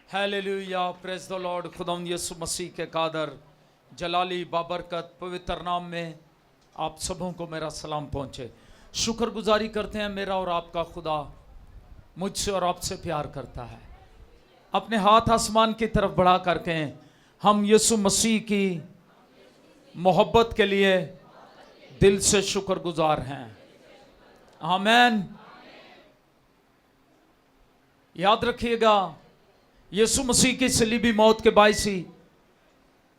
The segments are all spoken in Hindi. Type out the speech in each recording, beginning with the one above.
Hallelujah, praise the Lord. खुदावंद यीशु मसीह के कादर जलाली बाबरकत पवित्र नाम में आप सबों को मेरा सलाम पहुँचे। शुक्रगुजारी करते हैं, मेरा और आपका खुदा मुझसे और आपसे प्यार करता है। अपने हाथ आसमान की तरफ बढ़ा करके हम यीशु मसीह की मोहब्बत के लिए दिल से शुक्रगुजार हैं। आमीन। याद रखिएगा, यीशु मसीह की सलीबी मौत के बायस ही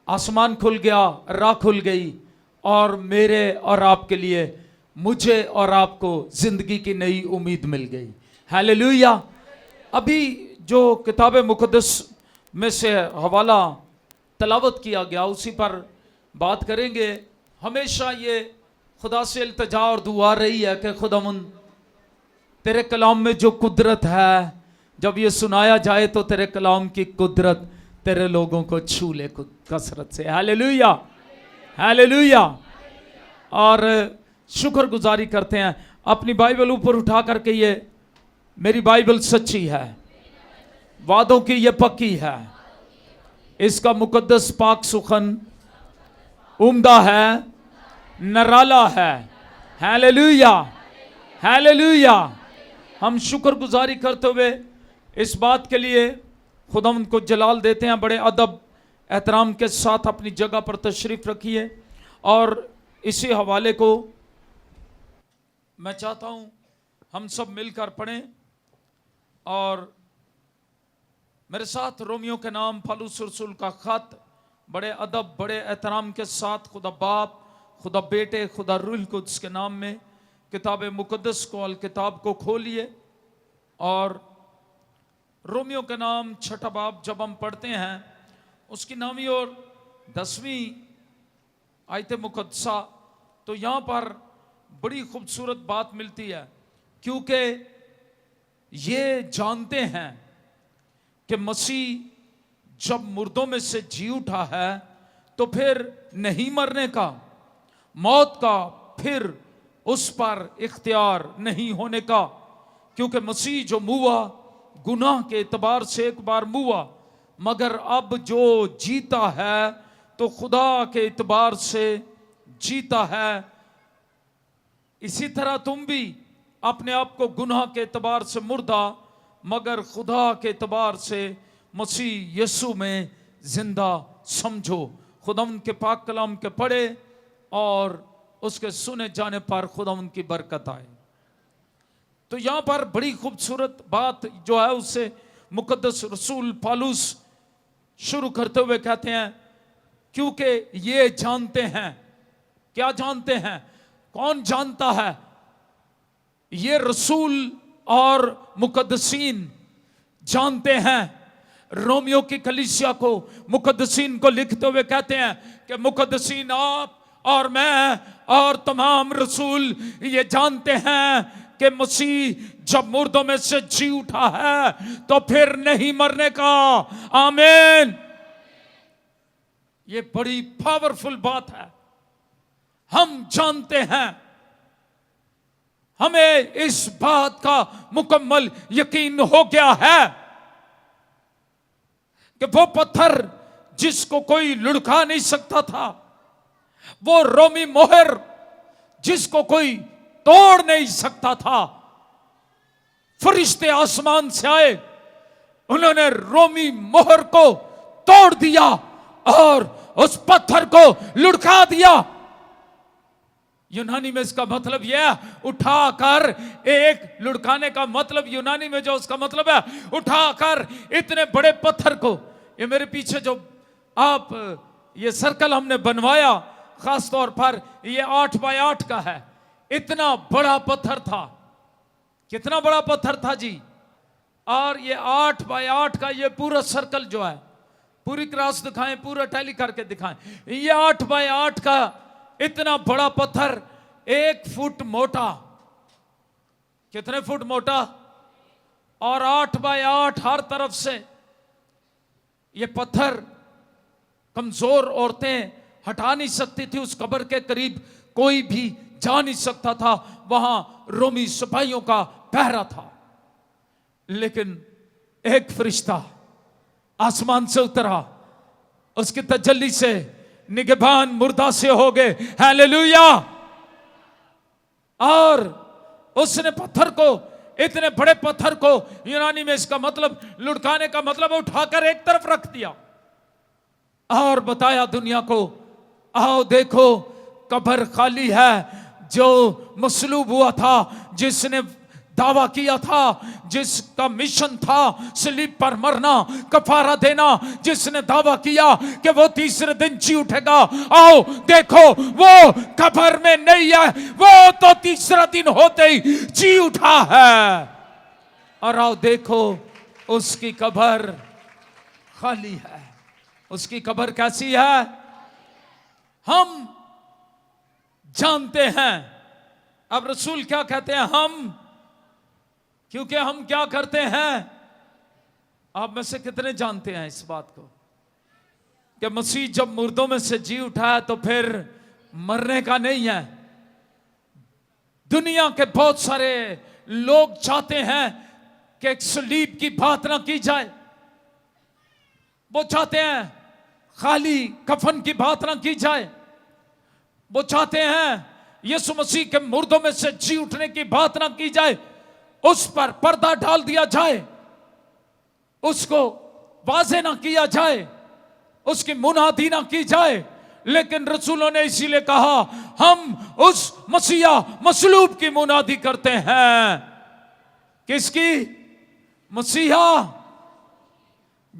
आसमान खुल गया, राह खुल गई और मेरे और आपके लिए, मुझे और आपको जिंदगी की नई उम्मीद मिल गई। हालेलुया। अभी जो किताब मुकद्दस में से हवाला तलावत किया गया उसी पर बात करेंगे। हमेशा ये खुदा से इल्तिजा और दुआ रही है कि खुदावंद तेरे कलाम में जो कुदरत है, जब ये सुनाया जाए तो तेरे कलाम की कुदरत तेरे लोगों को छू ले कसरत से। Hallelujah, hallelujah. और शुक्रगुजारी करते हैं। अपनी बाइबल ऊपर उठा करके, ये मेरी बाइबल सच्ची है, वादों की ये पक्की है, इसका मुकद्दस पाक सुखन उम्दा है, नराला है। Hallelujah, hallelujah. हम शुक्रगुजारी करते हुए इस बात के लिए खुदावंद को जलाल देते हैं। बड़े अदब एहतराम के साथ अपनी जगह पर तशरीफ रखिए और इसी हवाले को मैं चाहता हूं हम सब मिलकर पढ़ें। और मेरे साथ रोमियो के नाम पौलुस रसूल का खत बड़े अदब बड़े एहतराम के साथ खुदा बाप, खुदा बेटे, खुदा रूह कुद्स के नाम में किताब मुकद्दस को, अल किताब को खोलिए और रोमियो के नाम छठा बाब जब हम पढ़ते हैं, उसकी 9वीं और 10वीं आयत मुकद्दसा, तो यहाँ पर बड़ी खूबसूरत बात मिलती है। क्योंकि ये जानते हैं कि मसीह जब मुर्दों में से जी उठा है तो फिर नहीं मरने का, मौत का फिर उस पर इख्तियार नहीं होने का। क्योंकि मसीह जो मुआ गुनाह के एतबार से एक बार मुआ, मगर अब जो जीता है तो खुदा के एतबार से जीता है। इसी तरह तुम भी अपने आप को गुनाह के एतबार से मुर्दा, मगर खुदा के एतबार से मसीह यीशु में जिंदा समझो। खुदावंद के पाक कलाम के पढ़े और उसके सुने जाने पर खुदावंद की बरकत आए। तो यहां पर बड़ी खूबसूरत बात जो है उससे मुकद्दस रसूल पौलुस शुरू करते हुए कहते हैं, क्योंकि ये जानते हैं। क्या जानते हैं? कौन जानता है? ये रसूल और मुकद्दसीन जानते हैं। रोमियो की कलीसिया को, मुकद्दसीन को लिखते हुए कहते हैं कि मुकद्दसीन आप और मैं और तमाम रसूल ये जानते हैं कि मसीह जब मुर्दों में से जी उठा है तो फिर नहीं मरने का। आमीन। ये बड़ी पावरफुल बात है। हम जानते हैं, हमें इस बात का मुकम्मल यकीन हो गया है कि वो पत्थर जिसको कोई लुढ़का नहीं सकता था, वो रोमी मोहर जिसको कोई तोड़ नहीं सकता था, फरिश्ते आसमान से आए, उन्होंने रोमी मोहर को तोड़ दिया और उस पत्थर को लुढ़का दिया। यूनानी में इसका मतलब यह उठाकर, एक लुढ़काने का मतलब यूनानी में जो उसका मतलब है, उठाकर इतने बड़े पत्थर को, ये मेरे पीछे जो आप ये सर्कल हमने बनवाया खास तौर पर, ये 8 बाय 8 का है। इतना बड़ा पत्थर था। कितना बड़ा पत्थर था जी। और ये 8 बाय 8 का ये पूरा सर्कल जो है, पूरी क्रॉस दिखाएं, पूरा टैली करके दिखाएं, ये 8 बाय 8 का इतना बड़ा पत्थर 1 फुट मोटा। कितने फुट मोटा? और 8 बाय 8 हर तरफ से। ये पत्थर कमजोर औरतें हटा नहीं सकती थी। उस कब्र के करीब कोई भी जा नहीं सकता था, वहां रोमी सिपाहियों का पहरा था। लेकिन एक फरिश्ता आसमान से उतरा, उसकी तजल्ली से निगहबान मुर्दा से हो गए। हालेलुया। और उसने पत्थर को, इतने बड़े पत्थर को, यूनानी में इसका मतलब, लुढ़काने का मतलब उठाकर एक तरफ रख दिया और बताया दुनिया को, आओ देखो कब्र खाली है। जो मसलूब हुआ था, जिसने दावा किया था, जिसका मिशन था सलीब पर मरना, कफारा देना, जिसने दावा किया कि वो तीसरे दिन जी उठेगा, आओ देखो वो कब्र में नहीं है, वो तो तीसरा दिन होते ही जी उठा है। और आओ देखो उसकी कब्र खाली है। उसकी कब्र कैसी है? हम जानते हैं। अब रसूल क्या कहते हैं? हम, क्योंकि हम क्या करते हैं? आप में से कितने जानते हैं इस बात को कि मसीह जब मुर्दों में से जी उठा है तो फिर मरने का नहीं है। दुनिया के बहुत सारे लोग चाहते हैं कि एक सलीब की बात ना की जाए, वो चाहते हैं खाली कफन की बात ना की जाए, वो चाहते हैं यीशु मसीह के मुर्दों में से जी उठने की बात ना की जाए, उस पर पर्दा डाल दिया जाए, उसको वाज़े ना किया जाए, उसकी मुनादी ना की जाए। लेकिन रसूलों ने इसीलिए कहा हम उस मसीहा मसलूब की मुनादी करते हैं। किसकी? मसीहा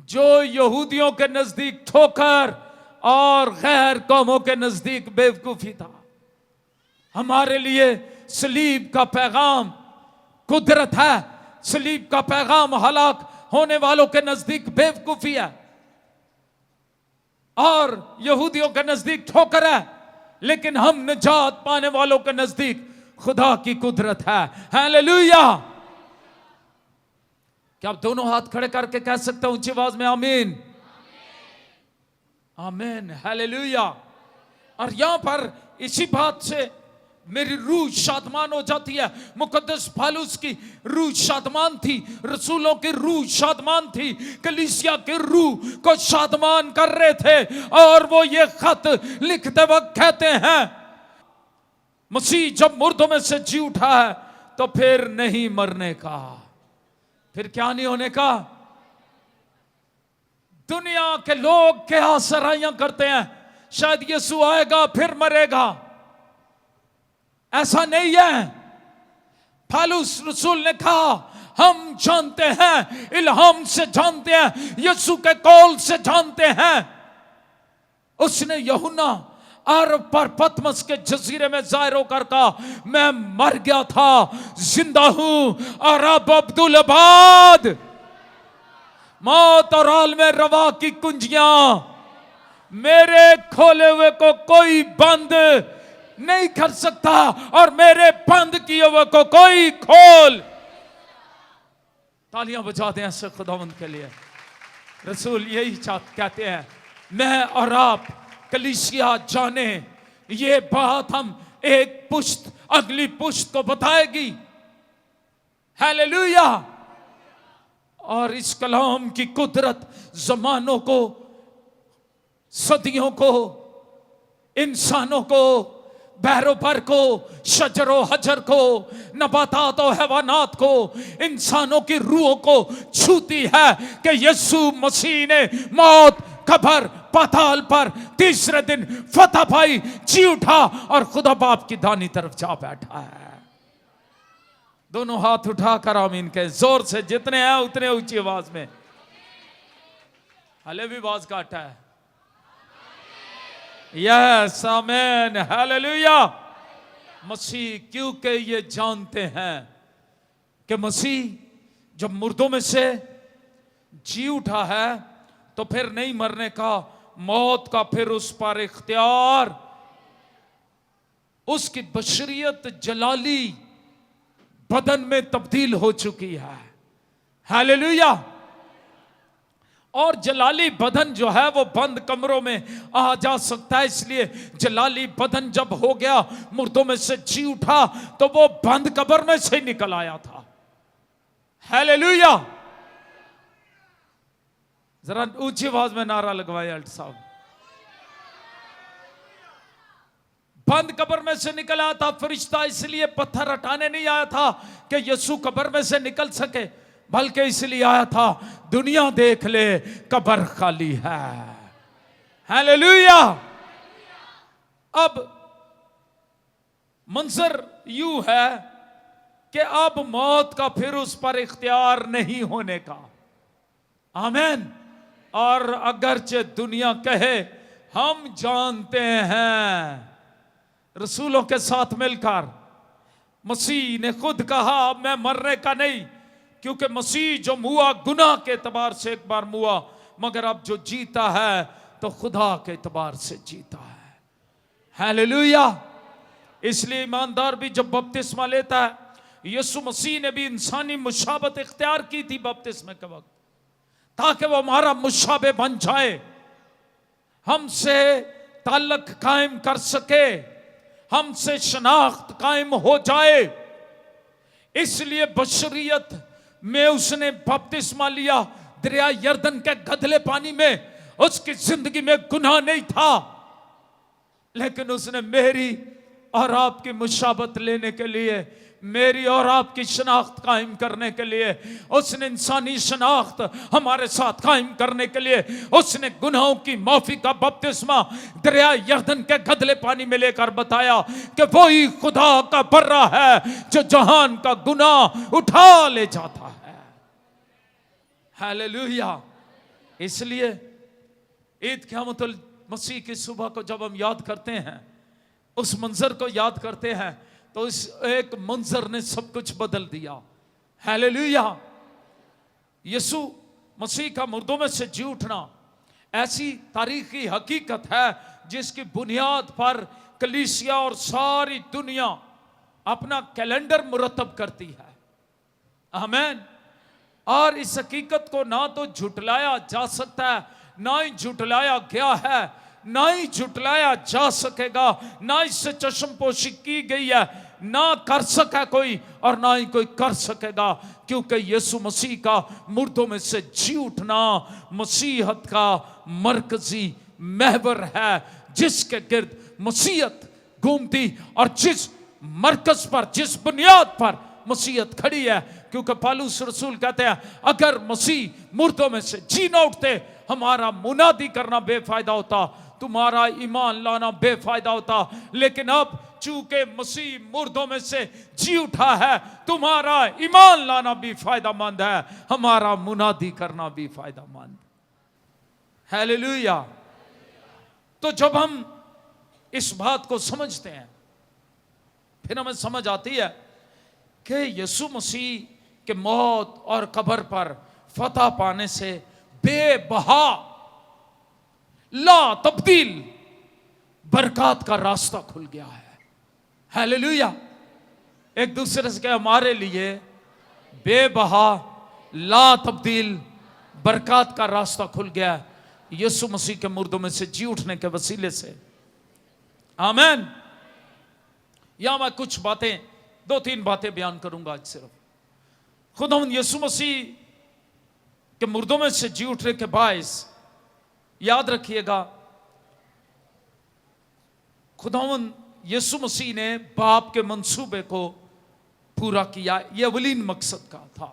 जो यहूदियों के नजदीक ठोकर और गैर कौमों के नजदीक बेवकूफी था। हमारे लिए सलीब का पैगाम कुदरत है, सलीब का पैगाम हलाक होने वालों के नजदीक बेवकूफी है और यहूदियों के नजदीक ठोकर है, लेकिन हम निजात पाने वालों के नजदीक खुदा की कुदरत है। हालेलुया। क्या आप दोनों हाथ खड़े करके कह सकते हैं ऊंची आवाज में आमीन? आमीन। हालेलुया। और यहां पर इसी बात से मेरी रूह शादमान हो जाती है। मुकद्दस पालूस की रूह शादमान थी, रसूलों की रूह शादमान थी, कलीसिया की रूह को शादमान कर रहे थे। और वो ये खत लिखते वक्त कहते हैं मसीह जब मुर्दों में से जी उठा है तो फिर नहीं मरने का, फिर क्या नहीं होने का। दुनिया के लोग क्या सराहियां करते हैं, शायद यीशु आएगा फिर मरेगा। ऐसा नहीं है। पालूस रसूल ने कहा हम जानते हैं, इल्हाम से जानते हैं, यीशु के कौल से जानते हैं। उसने यूहन्ना अरब पर पतमस के जजीरे में जाहिर होकर कहा मैं मर गया था, जिंदा हूं। अरब अब्दुल आबाद, मौत और आलमे रवा की कुंजियां मेरे खोले हुए को कोई बंद नहीं कर सकता और मेरे बंद किए हुए को कोई खोल। तालियां बजा दें ऐसे खुदावंद के लिए। रसूल यही कहते हैं मैं और आप कलीसिया जाने, ये बात हम एक पुश्त अगली पुश्त को बताएगी। हालेलुया। और इस कलाम की कुदरत जमानों को, सदियों को, इंसानों को, बहरोपर को, शजरो हजर को, नबातात और हैवानात को, इंसानों की रूहों को छूती है कि यीशु मसीह ने मौत, कब्र, पाताल पर तीसरे दिन फतह पाई, जी उठा और खुदा बाप की दानी तरफ जा बैठा है। दोनों हाथ उठाकर आमीन कहे जोर से, जितने हैं उतने ऊंची आवाज में। हले भी आवाज काटा है। यस आमीन हालेलुया। मसीह क्योंकि ये जानते हैं कि मसीह जब मुर्दों में से जी उठा है तो फिर नहीं मरने का, मौत का फिर उस पर इख्तियार। उसकी बशरियत जलाली बदन में तब्दील हो चुकी है। हालेलुया। और जलाली बदन जो है वो बंद कमरों में आ जा सकता है, इसलिए जलाली बदन जब हो गया, मुर्दों में से जी उठा, तो वो बंद कब्र में से निकल आया था। हालेलुया। जरा ऊंची आवाज में नारा लगवाए अल्ट साहब। बंद कब्र में से निकल आया था फरिश्ता, इसलिए पत्थर हटाने नहीं आया था कि यीशु कब्र में से निकल सके, बल्कि इसलिए आया था दुनिया देख ले कब्र खाली है। हालेलुया। अब मंजर यूं है कि अब मौत का फिर उस पर इख्तियार नहीं होने का। आमीन। और अगरचे दुनिया कहे हम जानते हैं, रसूलों के साथ मिलकर मसीह ने खुद कहा मैं मरने का नहीं, क्योंकि मसीह जो मुआ गुनाह के एतबार से एक बार मुआ, मगर अब जो जीता है तो खुदा के एतबार से जीता है। हालेलुया। इसलिए ईमानदार भी जब बपतिस्मा लेता है, यीशु मसीह ने भी इंसानी मुशाबत इख्तियार की थी बपतिस्मे के वक्त, ताकि वो हमारा मुशाबे बन जाए, हमसे ताल्लुक कायम कर सके, हमसे शनाख्त कायम हो जाए। इसलिए बशरियत में उसने बपतिस्मा लिया दरिया यर्दन के गधले पानी में। उसकी जिंदगी में गुनाह नहीं था, लेकिन उसने मेरी और आपकी मुशाबत लेने के लिए, मेरी और आपकी शनाख्त कायम करने के लिए, उसने इंसानी शनाख्त हमारे साथ कायम करने के लिए उसने गुनाहों की माफी का बपतिस्मा दरिया यर्दन के गधले पानी में लेकर बताया कि वही खुदा का बर्रा है जो जहान का गुनाह उठा ले जाता है। हालेलुया। इसलिए ईद क़यामतुल मसीह की सुबह को जब हम याद करते हैं, उस मंजर को याद करते हैं, तो इस एक मंजर ने सब कुछ बदल दिया। हालेलुया। यीशु मसीह का मुर्दों में से जी उठना ऐसी तारीखी हकीकत है जिसकी बुनियाद पर कलीसिया और सारी दुनिया अपना कैलेंडर मुरतब करती है। आमीन। और इस हकीकत को ना तो झुटलाया जा सकता है, ना ही झुटलाया गया है, ना ही झुटलाया जा सकेगा, ना इससे चश्मपोशी की गई है, ना कर सका कोई और ना ही कोई कर सकेगा, क्योंकि यीशु मसीह का मुर्दों में से जी उठना मसीहत का मरकजी महवर है, जिसके गिर्द मसीहत घूमती और जिस मरकज पर, जिस बुनियाद पर मसीहत खड़ी है। क्योंकि पौलुस रसूल कहते हैं अगर मसीह मुर्दों में से जी ना उठते, हमारा मुनादी करना बेफायदा होता, तुम्हारा ईमान लाना बेफायदा होता। लेकिन अब चूंकि मसीह मुर्दों में से जी उठा है, तुम्हारा ईमान लाना भी फायदामंद है, हमारा मुनादी करना भी फायदामंद। हालेलुया। तो जब हम इस बात को समझते हैं, फिर हमें समझ आती है कि यीशु मसीह के मौत और कब्र पर फतह पाने से बेबहा ला तब्दील बरकत का रास्ता खुल गया है। हालेलुया। एक दूसरे से कहे हमारे लिए बेबहा ला तब्दील बरकत का रास्ता खुल गया है यीशु मसीह के मुर्दों में से जी उठने के वसीले से। आमीन। यहां मैं कुछ बातें, 2-3 बातें बयान करूंगा आज सिर्फ। खुदावंद यीशु मसीह के मुर्दों में से जी उठने के बायस याद रखिएगा, खुदावंद यीशु मसीह ने बाप के मंसूबे को पूरा किया। यह अवलीन मकसद का था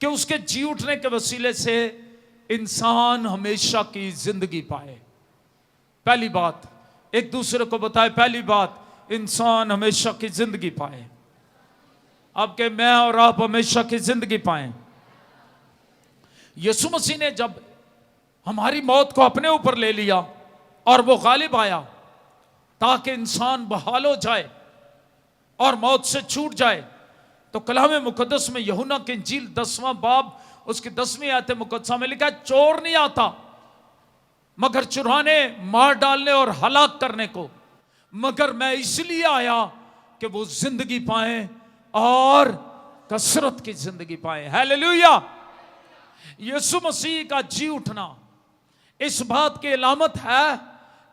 कि उसके जी उठने के वसीले से इंसान हमेशा की जिंदगी पाए। पहली बात एक दूसरे को बताए, पहली बात इंसान हमेशा की जिंदगी पाए। अब के मैं और आप हमेशा की जिंदगी पाएं। यीशु मसीह ने जब हमारी मौत को अपने ऊपर ले लिया और वो गालिब आया ताकि इंसान बहाल हो जाए और मौत से छूट जाए, तो कलाम मुकद्दस में यूहन्ना की इंजील 10वां बाब उसकी 10वीं आयत मुकद्दसा में लिखा है, चोर नहीं आता मगर चुराने, मार डालने और हलाक करने को, मगर मैं इसलिए आया कि वो जिंदगी पाए और कसरत की जिंदगी पाए। हालेलुया। यीशु मसीह का जी उठना इस बात की अलामत है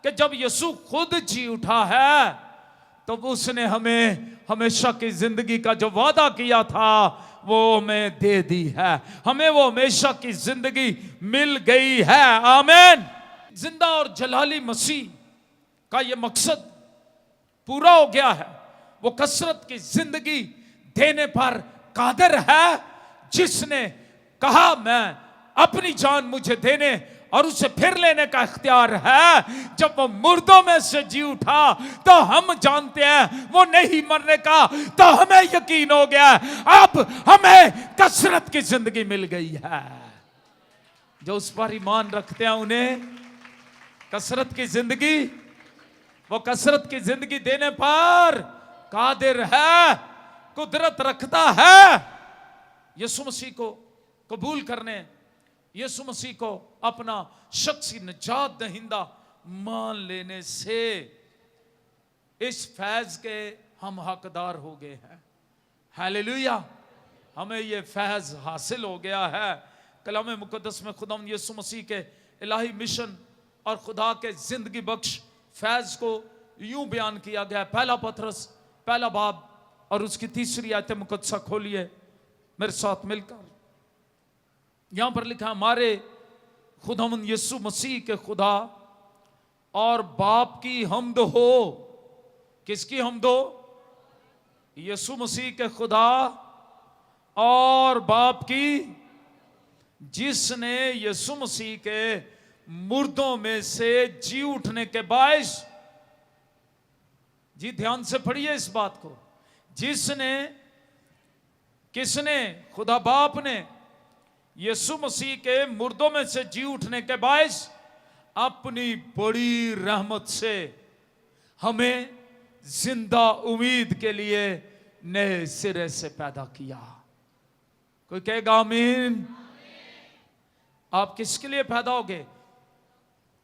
कि जब यीशु खुद जी उठा है तो उसने हमें हमेशा की जिंदगी का जो वादा किया था वो हमें दे दी है, हमें वो हमेशा की जिंदगी मिल गई है। आमीन। जिंदा और जलाली मसीह का ये मकसद पूरा हो गया है। वो कसरत की जिंदगी देने पर कादिर है, जिसने कहा मैं अपनी जान मुझे देने और उसे फिर लेने का इख्तियार है। जब वो मुर्दों में से जी उठा तो हम जानते हैं वो नहीं मरने का, तो हमें यकीन हो गया अब हमें कसरत की जिंदगी मिल गई है। जो उस पर ईमान रखते हैं उन्हें कसरत की जिंदगी, वो कसरत की जिंदगी देने पर कादिर है, कुदरत रखता है। यीशु मसीह को कबूल करने, यीशु मसीह को अपना शख्सी निजात दहिंदा मान लेने से इस फैज के हम हकदार हो गए हैं। हालेलुया। हमें ये फैज हासिल हो गया है। कलाम मुकद्दस में खुदा यीशु मसीह के इलाही मिशन और खुदा के जिंदगी बख्श फैज को यूं बयान किया गया। पहला पतरस पहला बाब और उसकी तीसरी आयत मुकद्दसा खोलिए मेरे साथ मिलकर। यहां पर लिखा, हमारे खुदावंद यीशु मसीह के खुदा और बाप की हम्द हो। किसकी हम्द हो? यीशु मसीह के खुदा और बाप की, जिसने यीशु मसीह के मुर्दों में से जी उठने के बायस, जी ध्यान से पढ़िए इस बात को, जिसने, किसने? खुदा बाप ने यीशु मसीह के मुर्दों में से जी उठने के बायस अपनी बड़ी रहमत से हमें जिंदा उम्मीद के लिए नए सिरे से पैदा किया। कोई कहेगा आमीन। आप किसके लिए पैदा होगे?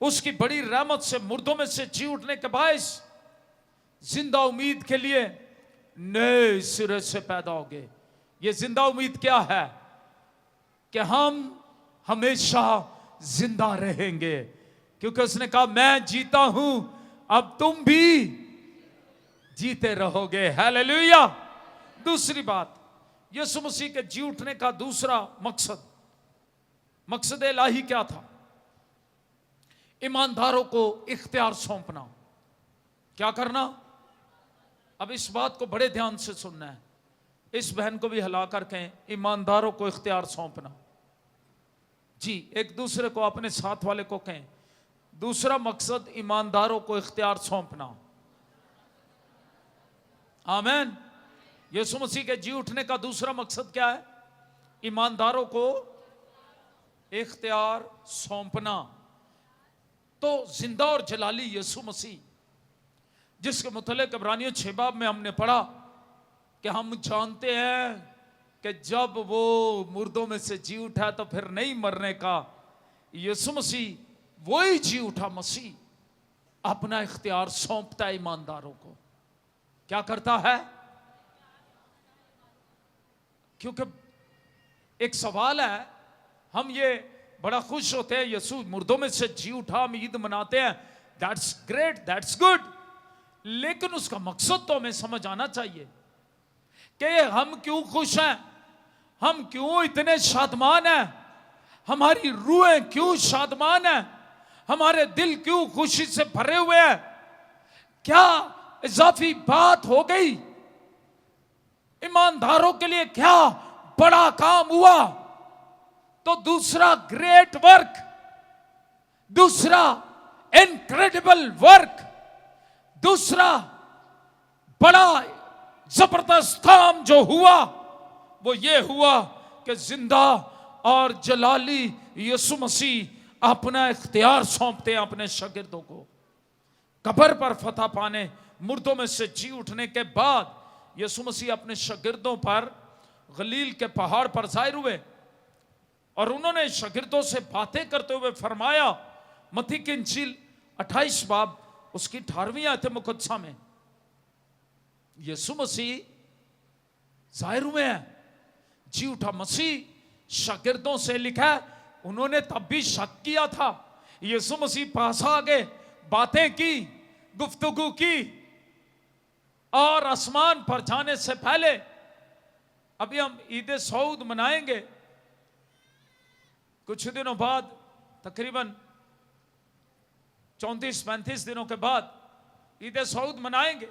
उसकी बड़ी रहमत से मुर्दों में से जी उठने के बायस जिंदा उम्मीद के लिए नए सिरे से पैदा होगे। ये जिंदा उम्मीद क्या है? कि हम हमेशा जिंदा रहेंगे, क्योंकि उसने कहा मैं जीता हूं अब तुम भी जीते रहोगे। हालेलुया। दूसरी बात, यीशु मसीह के जी उठने का दूसरा मकसद इलाही क्या था? ईमानदारों को इख्तियार सौंपना। क्या करना? अब इस बात को बड़े ध्यान से सुनना है। इस बहन को भी हिला कर कहें, ईमानदारों को इख्तियार सौंपना। जी, एक दूसरे को, अपने साथ वाले को कहें, दूसरा मकसद ईमानदारों को इख्तियार सौंपना। आमीन। यीशु मसीह के जी उठने का दूसरा मकसद क्या है? ईमानदारों को इख्तियार सौंपना। तो जिंदा और जलाली यीशु मसीह, जिसके मुतल्लिक़ इब्रानियों 6 बाब में हमने पढ़ा कि हम जानते हैं कि जब वो मुर्दों में से जी उठा तो फिर नहीं मरने का। यीशु मसीह वही जी उठा मसीह अपना इख्तियार सौंपता है ईमानदारों को। क्या करता है? क्योंकि एक सवाल है, हम ये बड़ा खुश होते हैं यीशु मुर्दों में से जी उठा, हम ईद मनाते हैं, दैट्स ग्रेट, दैट्स गुड, लेकिन उसका मकसद तो हमें समझ आना चाहिए कि हम क्यों खुश हैं, हम क्यों इतने शादमान हैं, हमारी रूहें क्यों शादमान हैं, हमारे दिल क्यों खुशी से भरे हुए हैं। क्या इजाफी बात हो गई? ईमानदारों के लिए क्या बड़ा काम हुआ? तो दूसरा ग्रेट वर्क, दूसरा इनक्रेडिबल वर्क, दूसरा बड़ा जबरदस्त काम जो हुआ वो ये हुआ कि जिंदा और जलाली यीशु मसीह अपना इख्तियार सौंपते हैं अपने शागिर्दों को। कब्र पर फतह पाने, मुर्दों में से जी उठने के बाद यीशु मसीह अपने शागिर्दों पर गलील के पहाड़ पर ज़ाहिर हुए और उन्होंने शागिर्दों से बातें करते हुए फरमाया, मत्ती की इंजील 28 बाब उसकी 18वीं आयत मुकद्दसा में यीशु मसीह ज़ाहिर हुए हैं, जी उठा मसीह। शागिर्दों से लिखा है उन्होंने तब भी शक किया था, यीशु मसीह पास आ गए, बातें की, गुफ्तगू की, और आसमान पर जाने से पहले अभी हम ईद सऊद मनाएंगे कुछ दिनों बाद, तकरीबन 34-35 दिनों के बाद ईद सऊद मनाएंगे।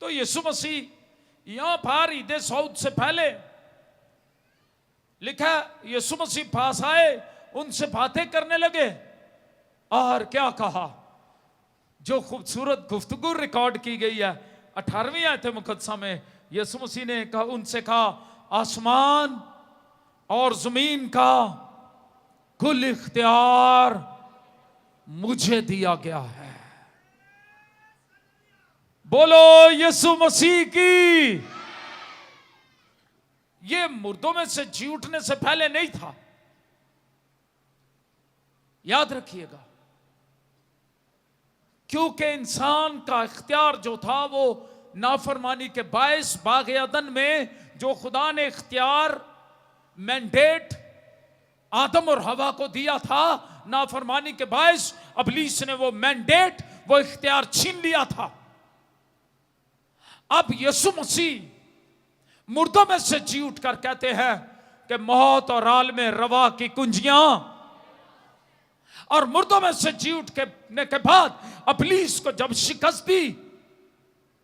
तो यीशु मसीह यहां पर ईद सऊद से पहले लिखा, यीशु मसीह पास आए, उनसे बातें करने लगे और क्या कहा। जो खूबसूरत गुफ्तगू रिकॉर्ड की गई है 18वीं आयत मुकद्दसा में, यीशु मसीह ने कहा, उनसे कहा, आसमान और जमीन का कुल इख्तियार मुझे दिया गया है। बोलो यीशु मसीह की। ये मुर्दों में से जी उठने से पहले नहीं था, याद रखिएगा, क्योंकि इंसान का इख्तियार जो था वो नाफरमानी के बायस बाग़ अदन में जो खुदा ने इख्तियार मैंडेट आदम और हवा को दिया था, नाफरमानी के बायस इब्लीस ने वो मैंडेट, वो इख्तियार छीन लिया था। अब यीशु मसीह मुर्दों में से जी उठकर कहते हैं कि मौत और आलम रवा की कुंजियां, और मुर्दों में से जी उठने के बाद इब्लीस को जब शिकस्त दी,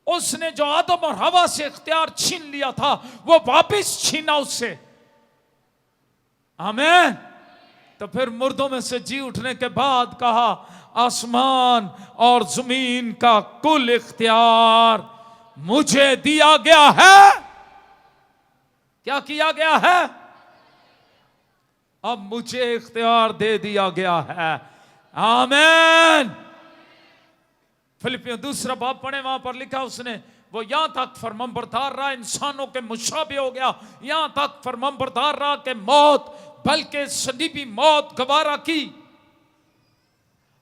उसने जो आदम और हवा से इख्तियार छीन लिया था वो वापस छीना उससे। आमीन। तो फिर मुर्दों में से जी उठने के बाद कहा, आसमान और जमीन का कुल इख्तियार मुझे दिया गया है। क्या किया गया है? अब मुझे इख्तियार दे दिया गया है। आमीन। फिलिपियों 2 बाब पढ़े, वहां पर लिखा उसने, वो यहां तक फरमानबरदार रहा, इंसानों के मुशाबे हो गया, यहां तक फरमानबरदार रहा कि मौत, बल्कि सलीबी मौत गवारा की,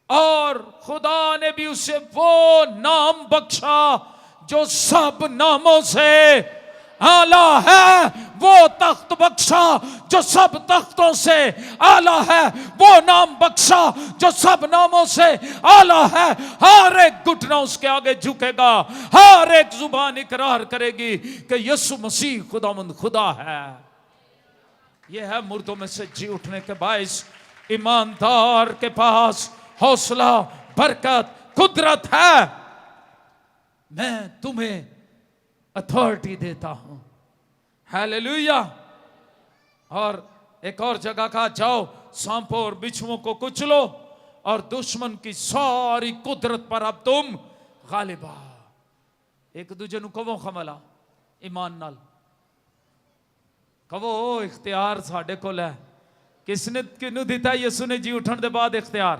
और खुदा ने भी उसे वो नाम बख्शा जो सब नामों से आला है, वो तख्त बख्शा जो सब तख्तों से आला है, वो नाम बख्शा जो सब नामों से आला है। हर एक घुटना उसके आगे झुकेगा, हर एक जुबान इकरार करेगी कि यीशु मसीह खुदावंद खुदा है। यह है मुर्दों में से जी उठने के बायस ईमानदार के पास हौसला, बरकत, कुदरत है। मैं तुम्हें अथॉरिटी देता हूं। हालेलुया। और एक और जगह कहा, जाओ सांपों और बिच्छुओं को कुचलो और दुश्मन की सारी कुदरत पर अब तुम गालिबा। एक दूजे नु कवो खमला ईमान नाल कवो, इख्तियार साडे कोल है। किसने किनू दिता? यीशु ने जी उठन दे बाद इख्तियार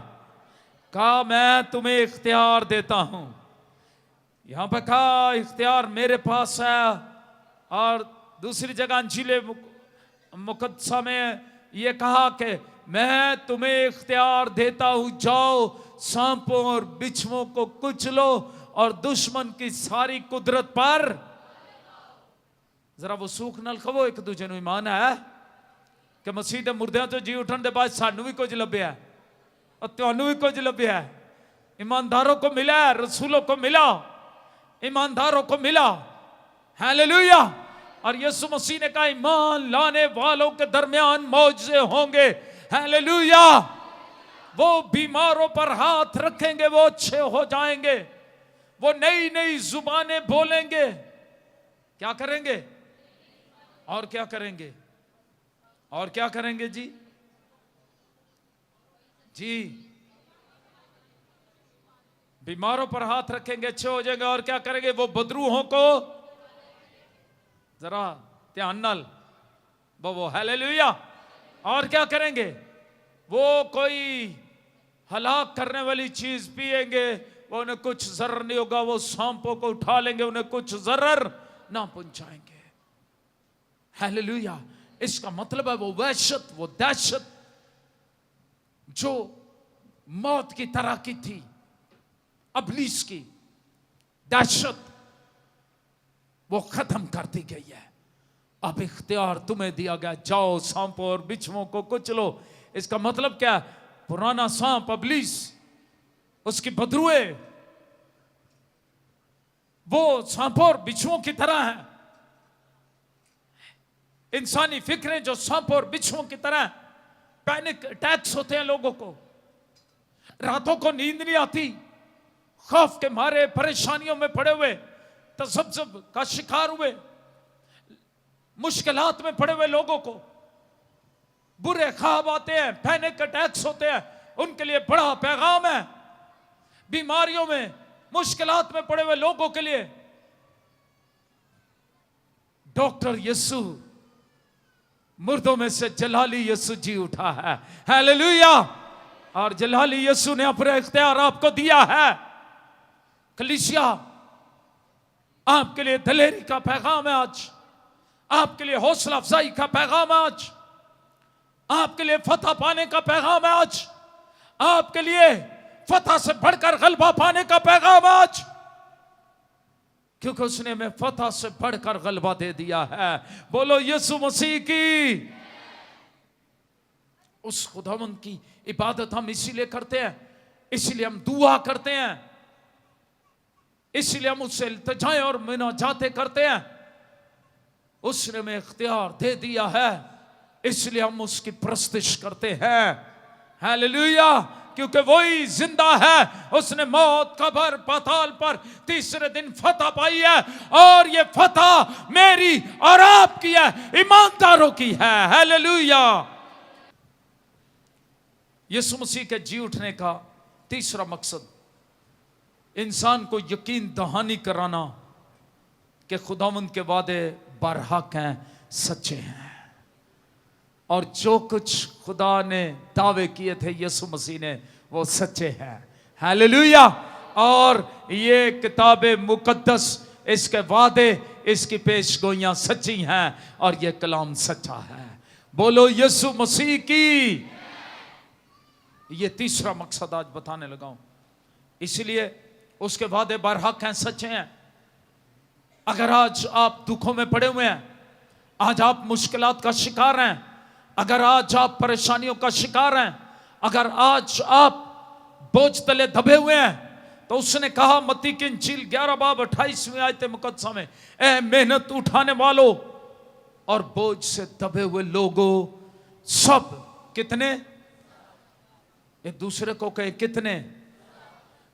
कहा, मैं तुम्हें इख्तियार देता हूं। यहां पर कहा इख्तियार मेरे पास है, और दूसरी जगह अंजीले मुकद्दसा में यह कहा कि मैं तुम्हें इख्तियार देता हूं, जाओ सांपों और बिच्छुओं को कुचलो और दुश्मन की सारी कुदरत पर। जरा वो सूख नाल खवो एक दूजे नु ईमान है कि मसीह दे मुर्दियां तो जी उठन दे बाद सानू भी कुछ लभ्या है और तुहानू भी कुछ लभ्या है। ईमानदारों को मिला है, रसूलों को मिला, ईमानदारों को मिला। हालेलुया। और यीशु मसीह ने कहा, ईमान लाने वालों के दरमियान मौजज़े होंगे। हालेलुया। वो बीमारों पर हाथ रखेंगे, वो अच्छे हो जाएंगे, वो नई नई जुबानें बोलेंगे। क्या करेंगे? और क्या करेंगे? और क्या करेंगे जी? जी, बीमारों पर हाथ रखेंगे, अच्छे हो जाएंगे। और क्या करेंगे? वो बदरूहों को, जरा ध्यान नाल वो हालेलुया। और क्या करेंगे? वो कोई हलाक करने वाली चीज पिएंगे, वो उन्हें कुछ जर्र नहीं होगा। वो सांपों को उठा लेंगे, उन्हें कुछ जर्र ना पहुंचाएंगे। हालेलुया। इसका मतलब है वो वहशत, वो दहशत जो मौत की तरह की थी, इब्लीस की दहशत, वो खत्म कर दी गई है। अब इख्तियार तुम्हें दिया गया, जाओ सांपों और बिच्छुओं को कुचलो। इसका मतलब क्या? पुराना सांप इब्लीस, उसकी बदरुए, वो सांपों और बिच्छुओं की तरह है। इंसानी फिक्रें जो सांप और बिच्छुओं की तरह, पैनिक अटैक्स होते हैं लोगों को, रातों को नींद नहीं आती, खौफ के मारे परेशानियों में पड़े हुए, तसब्जुब का शिकार हुए, मुश्किलात में पड़े हुए लोगों को बुरे ख्वाब आते हैं, पैनिक अटैक्स होते हैं, उनके लिए बड़ा पैगाम है। बीमारियों में, मुश्किलात में पड़े हुए लोगों के लिए डॉक्टर यीशु, मुर्दों में से जलाली यीशु जी उठा है। हालेलुया। और जलाली यीशु ने अपने इख्तियार आपको दिया है। कलीसिया, आपके लिए दलेरी का पैगाम है आज, आपके लिए हौसला अफजाई का पैगाम है आज, आपके लिए फतह पाने का पैगाम है आज, आपके लिए फतह से बढ़कर गलबा पाने का पैगाम है आज, क्योंकि उसने हमें फतह से बढ़कर गलबा दे दिया है। बोलो यीशु मसीह की। उस खुदावंद की इबादत हम इसीलिए करते हैं, इसीलिए हम दुआ करते हैं, इसीलिए हम उससे इल्तिजाएं और मुनाजातें करते हैं। उसने हमें इख्तियार दे दिया है, इसलिए हम उसकी प्रस्तिश करते हैं। हालेलुया। क्योंकि वही जिंदा है, उसने मौत, कब्र, पाताल पर तीसरे दिन फतह पाई है, और ये फतह मेरी और आपकी है, ईमानदारों की है। हालेलुया। यीशु मसीह के जी उठने का तीसरा मकसद इंसान को यकीन दहानी कराना कि खुदावंद के वादे बरहक हैं, सच्चे हैं, और जो कुछ खुदा ने दावे किए थे यीशु मसीह ने, वो सच्चे हैं। हालेलुया। और ये किताब मुकद्दस, इसके वादे, इसकी पेशगोइयां सच्ची हैं, और ये कलाम सच्चा है। बोलो यीशु मसीह की। ये तीसरा मकसद आज बताने लगा हूं। इसलिए उसके वादे बरहक हैं, सच्चे हैं। अगर आज आप दुखों में पड़े हुए हैं, आज आप मुश्किलात का शिकार हैं, अगर आज आप परेशानियों का शिकार हैं, अगर आज आप बोझ तले दबे हुए हैं, तो उसने कहा मत्ती की इंजील 11 बाब 28वीं आयत मुकद्दसा में, ए मेहनत उठाने वालों और बोझ से दबे हुए लोगों, सब कितने, एक दूसरे को कहे कितने,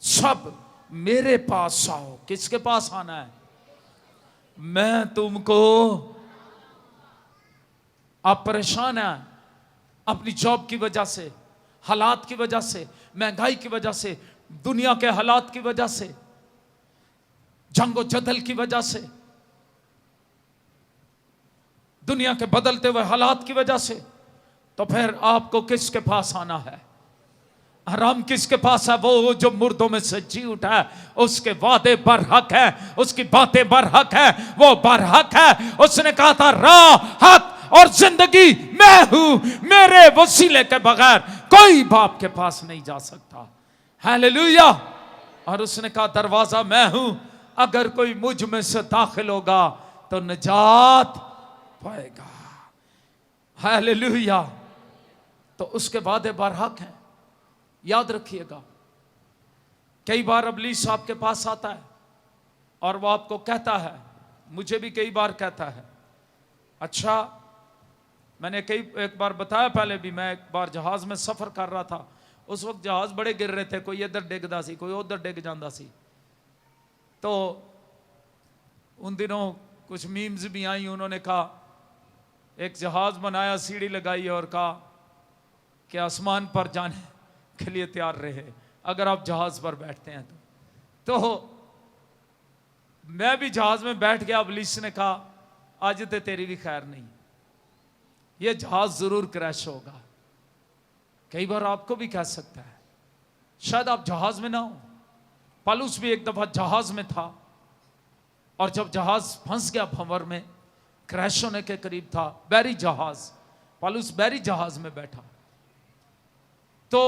सब मेरे पास आओ। किसके पास आना है? मैं तुमको। आप परेशान हैं अपनी जॉब की वजह से, हालात की वजह से, महंगाई की वजह से, दुनिया के हालात की वजह से, जंगो जदल की वजह से, दुनिया के बदलते हुए हालात की वजह से, तो फिर आपको किसके पास आना है? आराम किसके पास है? वो जो मुर्दों में से जी उठा है, उसके वादे बरहक है, उसकी बातें बरहक है, वो बरहक है। उसने कहा था राह, हक और जिंदगी मैं हूं, मेरे वसीले के बगैर कोई बाप के पास नहीं जा सकता। हालेलुया। और उसने कहा दरवाजा मैं हूं, अगर कोई मुझ में से दाखिल होगा तो निजात पाएगा। हालेलुया। तो उसके वादे बरहक हैं, याद रखिएगा। कई बार इब्लीस आपके पास आता है और वो आपको कहता है, मुझे भी कई बार कहता है, अच्छा, मैंने एक बार बताया पहले भी, मैं एक बार जहाज में सफर कर रहा था, उस वक्त जहाज बड़े गिर रहे थे, कोई इधर डिगदा सी, कोई उधर डिग जाता सी। तो उन दिनों कुछ मीम्स भी आई, उन्होंने कहा एक जहाज बनाया, सीढ़ी लगाई और कहा कि आसमान पर जाने के लिए तैयार रहे अगर आप जहाज पर बैठते हैं तो मैं भी जहाज में बैठ गया। इब्लीस ने कहा आज तो तेरी भी खैर नहीं, ये जहाज जरूर क्रैश होगा। कई बार आपको भी कह सकता है, शायद आप जहाज में ना हो। पौलुस भी एक दफा जहाज में था, और जब जहाज फंस गया भंवर में, क्रैश होने के करीब था, बैरी जहाज, पौलुस बैरी जहाज में बैठा, तो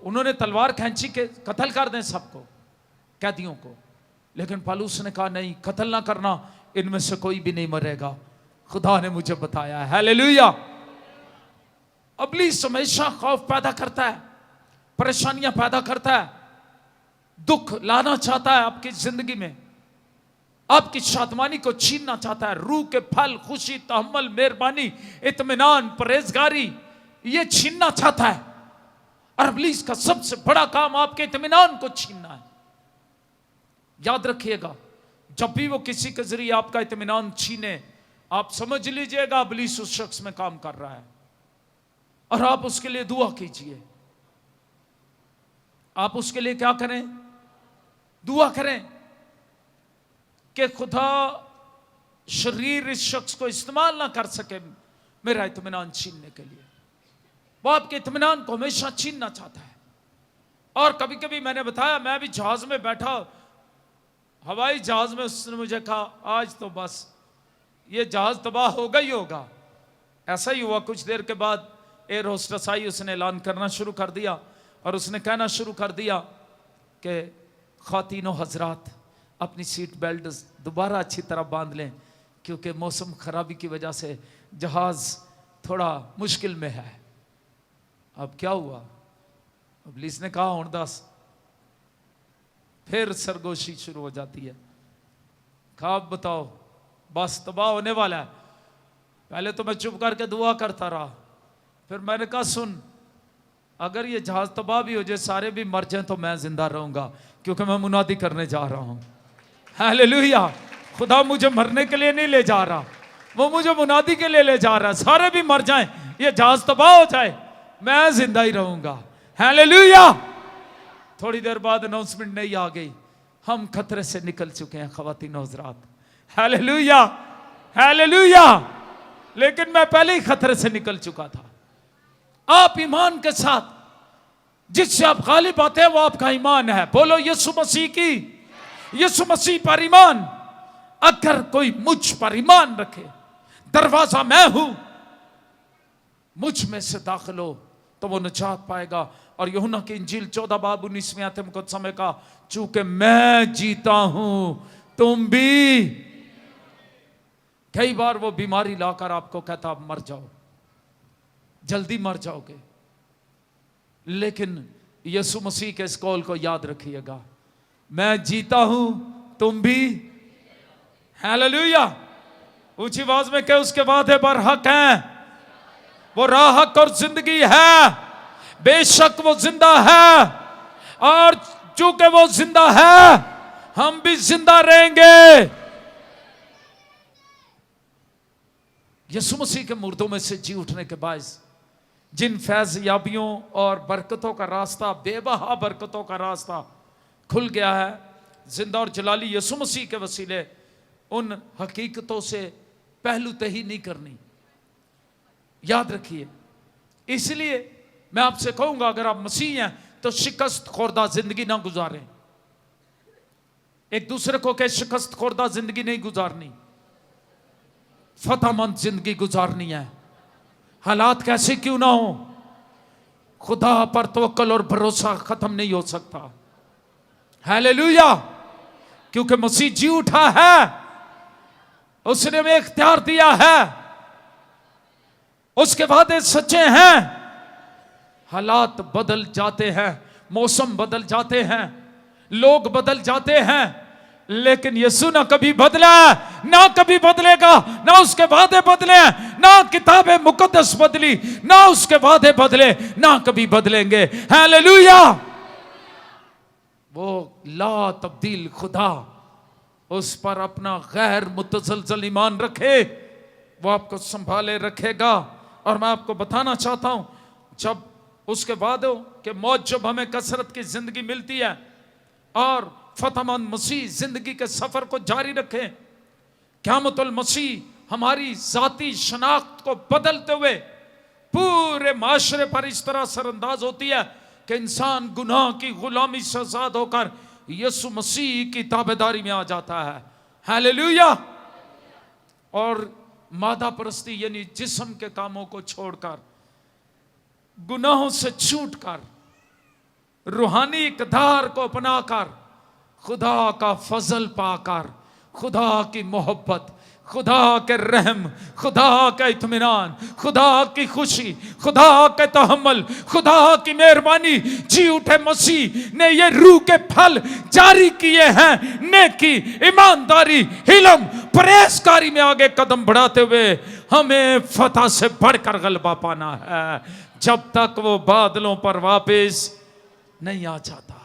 उन्होंने तलवार खींची के कत्ल कर दें सबको, कैदियों को। लेकिन पौलुस ने कहा नहीं, कत्ल ना करना, इनमें से कोई भी नहीं मरेगा, खुदा ने मुझे बताया है। हालेलुया। इब्लीस हमेशा खौफ पैदा करता है, परेशानियां पैदा करता है, दुख लाना चाहता है आपकी जिंदगी में। आपकी शादमानी को छीनना चाहता है। रूह के फल खुशी, तहम्मुल, मेहरबानी, इत्मीनान, परहेजगारी, ये छीनना चाहता है। और इब्लीस का सबसे बड़ा काम आपके इत्मीनान को छीनना है। याद रखिएगा, जब भी वो किसी के जरिए आपका इत्मीनान छीने, आप समझ लीजिएगा इब्लीस उस शख्स में काम कर रहा है। और आप उसके लिए दुआ कीजिए। आप उसके लिए क्या करें? दुआ करें कि खुदा शरीर इस शख्स को इस्तेमाल ना कर सके मेरा इत्मीनान छीनने के लिए। वो आपके इत्मीनान को हमेशा छीनना चाहता है। और कभी कभी मैंने बताया, मैं भी जहाज में बैठा, हवाई जहाज में, उसने मुझे कहा आज तो बस ये जहाज तबाह होगा ही होगा। ऐसा ही हुआ। कुछ देर के बाद एयर होस्टेस आई, उसने ऐलान करना शुरू कर दिया और उसने कहना शुरू कर दिया कि ख़वातीनो हजरात अपनी सीट बेल्ट दोबारा अच्छी तरह बांध लें, क्योंकि मौसम खराबी की वजह से जहाज थोड़ा मुश्किल में है। अब क्या हुआ? इब्लीस ने कहा हुण दस। फिर सरगोशी शुरू हो जाती है। कहा अब बताओ, बस तबाह होने वाला है। पहले तो मैं चुप करके दुआ करता रहा, फिर मैंने कहा सुन, अगर ये जहाज तबाह भी हो जाए, सारे भी मर जाएं, तो मैं जिंदा रहूंगा, क्योंकि मैं मुनादी करने जा रहा हूं। हालेलुया। खुदा मुझे मरने के लिए नहीं ले जा रहा, वो मुझे मुनादी के लिए ले जा रहा है। सारे भी मर जाएं, ये जहाज तबाह हो जाए, मैं जिंदा ही रहूंगा। हालेलुया। थोड़ी देर बाद अनाउंसमेंट नहीं आ गई, हम खतरे से निकल चुके हैं ख़वातीन हज़रात। Hallelujah, hallelujah. लेकिन मैं पहले ही खतरे से निकल चुका था। आप ईमान के साथ जिससे आप गालिब आते हैं, वो आपका ईमान है। बोलो यीशु मसीह की, यीशु मसीह पर ईमान। अगर कोई मुझ पर ईमान रखे, दरवाजा मैं हूं, मुझ में से दाखिल हो तो वो निजात पाएगा। और यूहन्ना की इंजील 14 बाब 19 आयत में कुछ समय का, चूंकि मैं जीता हूं तुम भी। कई बार वो बीमारी लाकर आपको कहता आप मर जाओ, जल्दी मर जाओगे, लेकिन यीशु मसीह के इस कौल को याद रखिएगा, मैं जीता हूं तुम भी। हालेलुया। ऊंची आवाज में कह, उसके वादे पर हक हैं, वो राह, हक और जिंदगी है। बेशक वो जिंदा है, और चूंकि वो जिंदा है, हम भी जिंदा रहेंगे। यीशु मसीह के मुर्दों में से जी उठने के बायस जिन फैज याबियों और बरकतों का रास्ता, बेबहा बरकतों का रास्ता खुल गया है, जिंदा और जलाली यीशु मसीह के वसीले उन हकीकतों से पहलू तही नहीं करनी। याद रखिए। इसलिए मैं आपसे कहूंगा, अगर आप मसीह हैं तो शिकस्त खोरदा जिंदगी ना गुजारें। एक दूसरे को कह, शिकस्त खोरदा जिंदगी नहीं गुजारनी, फतहमंद जिंदगी गुजारनी है। हालात कैसे क्यों ना हो, खुदा पर तवक्कल और भरोसा खत्म नहीं हो सकता। हालेलुया। क्योंकि मसीह जी उठा है, उसने हमें इख्तियार दिया है, उसके वादे सच्चे हैं। हालात बदल जाते हैं, मौसम बदल जाते हैं, लोग बदल जाते हैं, लेकिन यीशु ना कभी बदला, ना कभी बदलेगा, ना उसके वादे बदले, ना किताबें मुकद्दस बदली, ना उसके वादे बदले, ना कभी बदलेंगे। हालेलुया। वो ला तब्दील खुदा, उस पर अपना गैर मुतजलजल ईमान रखे, वो आपको संभाले रखेगा। और मैं आपको बताना चाहता हूं, जब उसके वादों के मौत, जब हमें कसरत की जिंदगी मिलती है और फतहमंद मसीह जिंदगी के सफर को जारी रखें, क़यामतुल मसीह हमारी जाती शनाख्त को बदलते हुए पूरे माशरे पर इस तरह असरअंदाज होती है कि इंसान गुनाह की गुलामी से आजाद होकर यीशु मसीह की ताबेदारी में आ जाता है। हालेलुया। और मादा परस्ती यानी जिस्म के कामों को छोड़कर, गुनाहों से छूटकर, रूहानी इक़दार को अपनाकर, खुदा का फजल पाकर, खुदा की मोहब्बत, खुदा के रहम, खुदा का इत्मीनान, खुदा की खुशी, खुदा के तहम्मुल, खुदा की मेहरबानी, जी उठे मसीह ने ये रूह के फल जारी किए हैं, नेकी, ईमानदारी, हिलम, परहेजगारी में आगे कदम बढ़ाते हुए हमें फतह से बढ़कर गलबा पाना है, जब तक वो बादलों पर वापस नहीं आ जाता।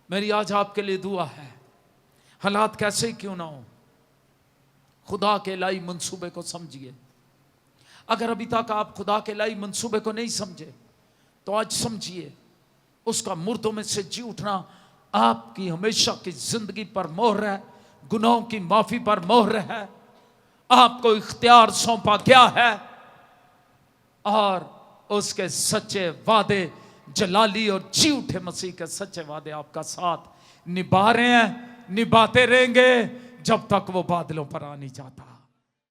मेरी आज आपके लिए दुआ है, हालात कैसे ही क्यों ना हो, खुदा के इलाही मंसूबे को समझिए। अगर अभी तक आप खुदा के इलाही मंसूबे को नहीं समझे तो आज समझिए, उसका मुर्दों में से जी उठना आपकी हमेशा की जिंदगी पर मोहर है, गुनाहों की माफी पर मोहर है, आपको इख्तियार सौंपा गया है और उसके सच्चे वादे, जलाली और जी उठे मसीह के सच्चे वादे आपका साथ निभा रहे हैं, निभाते रहेंगे जब तक वो बादलों पर आ नहीं जाता।